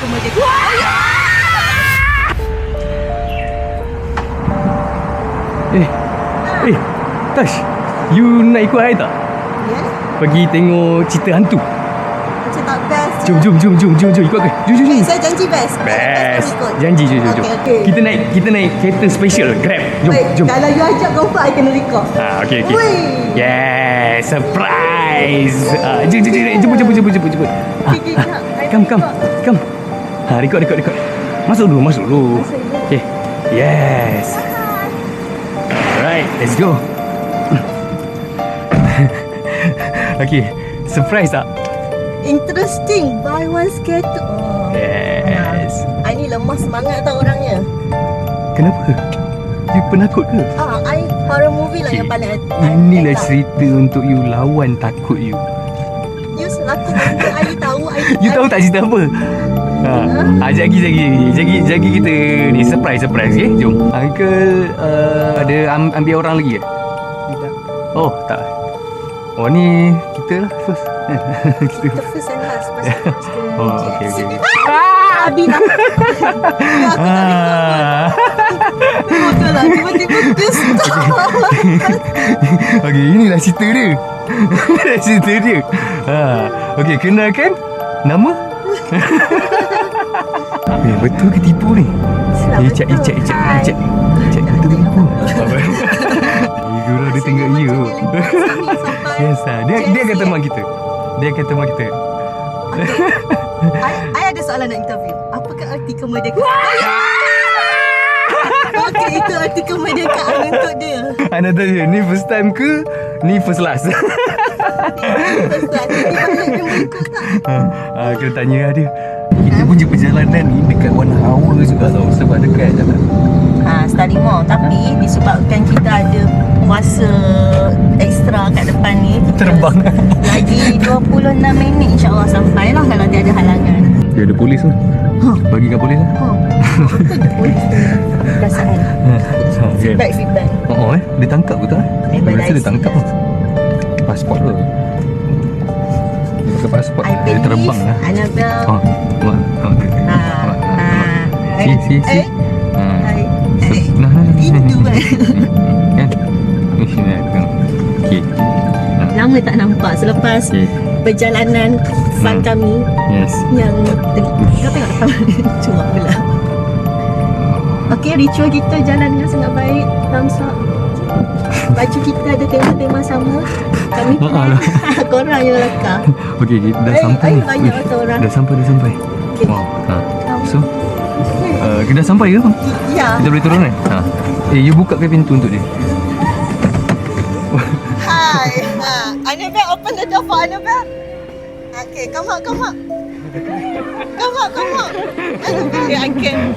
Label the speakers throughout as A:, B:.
A: kemerdekaan.
B: Tash, you nak ikut I tak?
A: Ya ni?
B: Pergi tengok cerita hantu.
A: Macam tak best.
B: Jom ikut ke? Jom.
A: Okay, saya janji best.
B: Best.
A: Ikut.
B: Janji, jom.
A: Okay.
B: Kita naik kereta special Grab. Jom.
A: Kalau you ajak confirm, I kena record.
B: Okay.
A: Wih.
B: Yeah, surprise. Jom. Come. Record. Masuk dulu. Okay. Yes. Alright, let's go. Okay, surprise tak?
A: Interesting. Buy one scare two.
B: Yes.
A: I ni lemah semangat tau orangnya.
B: Kenapa? You penakut ke?
A: I horror movie lah yang paling
B: Inilah cerita untuk you lawan takut you.
A: You lelaki benda I tahu.
B: You tahu tak cerita apa? Jagi kita ni surprise okay? Jom. Uncle ada ambil orang lagi ke?
A: Tidak.
B: Oh, tak. Oh ni kita lah first.
A: Kita first and last.
B: Oh, okay.
A: Abi lah. Betul lah. Tiba-tiba twist.
B: Okay, inilah cerita dia. Okay, kenalkan nama? Betul ke tipu ni? Cek. Betul ke tipu? Guru dia tengok you. Yes lah. Dia akan teman kita.
A: I ada soalan nak interview. Apakah arti kemerdekaan? Okey, itu arti kemerdekaan untuk dia.
B: Anda tanya, ni first time ke? Ni first last?
A: First class. Dia balik dia mengikut tak?
B: Kena tanya lah dia. Kita punya perjalanan ni dekat 1 hour juga tau. Sebab dekat jalan.
A: Study mall. Tapi disebabkan kita ada puasa ekstra kat depan ni, kita
B: Terbang.
A: lagi 26 minit insyaAllah sampai lah kalau dia ada halangan.
B: Dia ada polis lah. Bagi kat polis lah.
A: Polis perasaan. Feedback.
B: Dia tangkap ke tak?
A: Member
B: Rasa dia
A: IC
B: tangkap lah. Pasport tu. Pakai pasport.
A: I
B: Dia terbang lah.
A: Annabelle.
B: Si.
A: Itu kan.
B: Kan? Ni sini aku tengok. Okay.
A: Lama tak nampak selepas perjalanan fun kami
B: Yes.
A: yang kau tengok depan. Cuma pula. Okey, ritual kita jalan dengan sangat baik. Thumbs up. Baju kita ada tema-tema sama. Kami korang yang lekar.
B: Okay, dah sampai.
A: Banyak orang.
B: Dah sampai.
A: Okay.
B: Wow. So, kita dah sampai ke?
A: Ya.
B: Kita boleh turun kan? You buka ke pintu untuk dia?
A: Hi. Annabelle, open the door for Annabelle. Okay, come out. Come out. Annabelle, I can.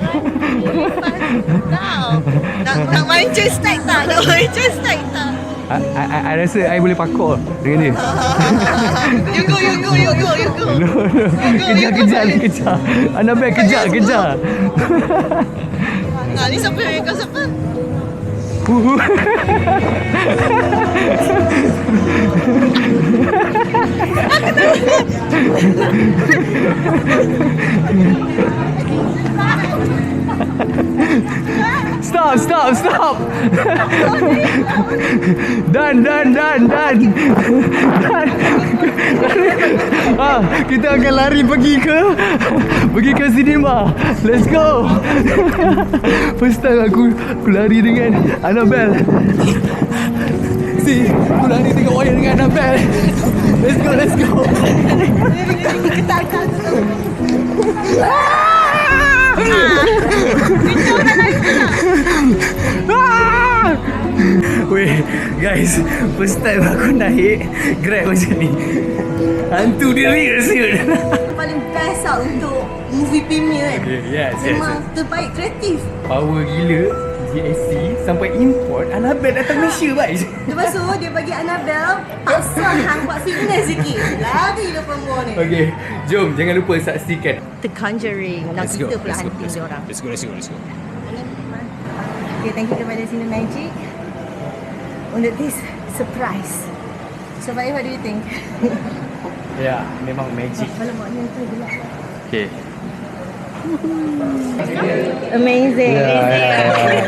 A: Nak main chase tag tak?
B: I rasa I boleh parkour dengan dia.
A: You go.
B: No. Kejar. Annabelle, kejar.
A: Ni siapa yang kau siapa?
B: Stop. Done. Kita akan lari pergi ke cinema. Let's go. First time aku lari dengan Annabelle. Aku lari tengok wayang dengan Annabelle. Let's go.
A: Ketar-ketar tu.
B: Weh, guys, first time aku naik Grab macam ni. Hantu dia real siut.
A: Paling best lah untuk movie premiere kan.
B: Yes.
A: Memang terbaik, kreatif.
B: Power gila. GSC sampai import Annabelle datang Malaysia, guys.
A: Lepas tu dia bagi Annabelle paksa hang buat fitness sikit. Lari dia perempuan ni.
B: Okay, jom jangan lupa saksikan
A: The Conjuring. Nak kita pula hantu dia orang.
B: Let's go.
A: Okay, thank you kepada Cine Magic untuk this surprise. So, Baik, what do you think?
B: Ya, memang magic.
A: Kalau maknya tu gelap.
B: Okay.
A: Amazing.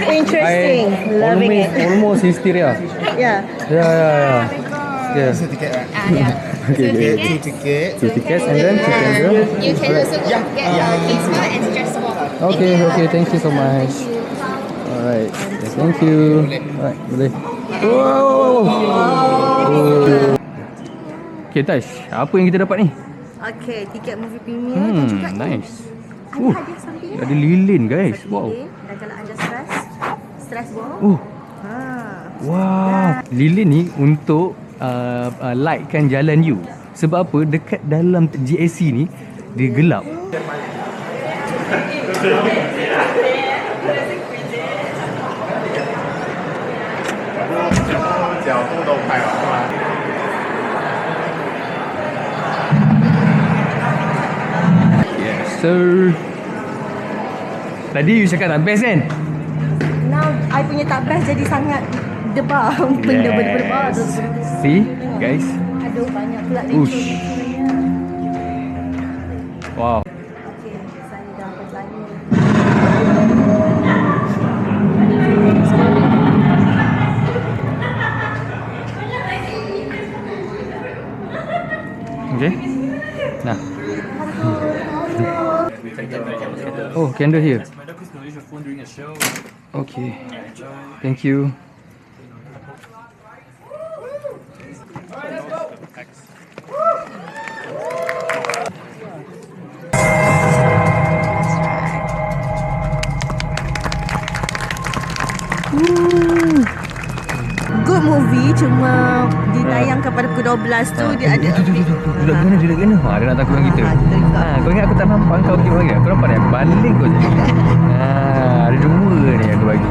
A: Interesting. Loving it.
B: Almost hysteria.
A: Yeah.
B: Yeah.
C: Yeah.
B: Okay. Two tickets and then
C: You can also get pizza and stress ball.
B: Okay, thank you so much. Alright, thank you. Alright, boleh. Wow. Okay, Tash, apa yang kita dapat ni?
A: Okay, tiket movie premiere dan juga
B: Nice.
A: ada hadiah samping.
B: Ada lilin, guys. Wow.
A: Dan kalau anda stress ball.
B: Wow. Lilin ni untuk lightkan jalan you. Sebab apa? Dekat dalam GSC ni dia gelap. Yes, sir. Tadi you cakap tak best kan?
A: Now, I punya tak best jadi sangat debam. Benda berdebar.
B: See, guys.
A: Aduh, banyak pula
B: Ush.
A: lecur.
B: Wow.
A: Okay, saya dah bertanya.
B: Okay. Nah. Oh, candle here. Okay. Thank you.
A: Good movie, cuma ditayangkan pada pukul 12 tu dia ada
B: Duduk kena. Dia nak takut dengan kita. Kau ingat aku tak nampak kau pergi bagi? Aku nampak dia balik kau je. Ada dua ni aku bagi.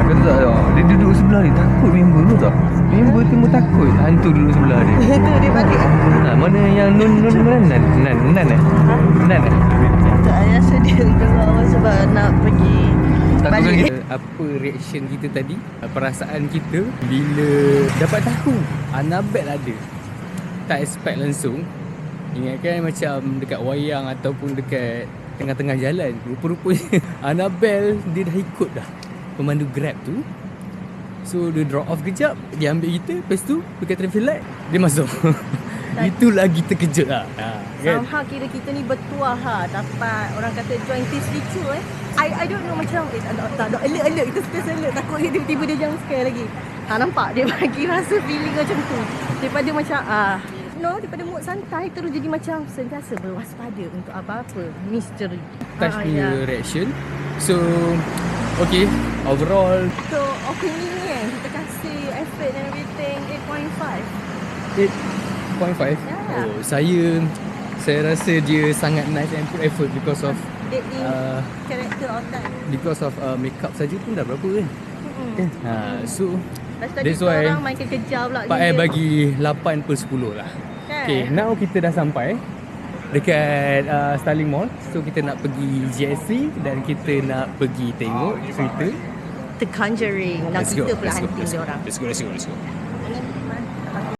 B: Aku tu tak tahu. Dia duduk sebelah ni takut member tu tak. Member tu pun takut hantu duduk sebelah dia.
A: tu dia balik.
B: Mana yang Nun mana? Nan eh?
A: Tak rasa dia keluar sebab nak pergi balik.
B: Apa reaction kita tadi, perasaan kita bila dapat tahu Annabelle ada. Tak expect langsung. Ingatkan macam dekat wayang ataupun dekat tengah-tengah jalan. Rupa-rupanya Annabelle dia dah ikut dah pemandu Grab tu. So dia drop off kejap, dia ambil kita, lepas tu dekat traffic light dia masuk. Itu lagi terkejut lah. Kan?
A: Somehow kira kita ni bertuah dapat orang kata join this lucu I don't know macam tak alert kita stress alert takut dia tiba-tiba dia jump scare lagi. Nampak dia bagi rasa feeling macam tu. Daripada macam daripada mood santai terus jadi macam sentiasa berwaspada untuk apa-apa misteri.
B: Touch punya reaction. So okay, overall
A: So opinion ni kita kasih effort and everything 8.5.
B: 8.5.
A: Yeah.
B: Oh, saya rasa dia sangat nice and put effort because of
A: Character outside.
B: because of makeup saja pun dah berapa kan? Kan? So
A: That's why orang main kejar pula.
B: Pak I bagi 8 per 10 lah.
A: Kan?
B: Okay, now kita dah sampai dekat Starling Mall. So kita nak pergi GSC dan kita nak pergi tengok cerita
A: The Conjuring. Nak
B: Let's go,
A: kita pula
B: let's go,
A: hunting
B: let's go.
A: dia orang.
B: Let's go.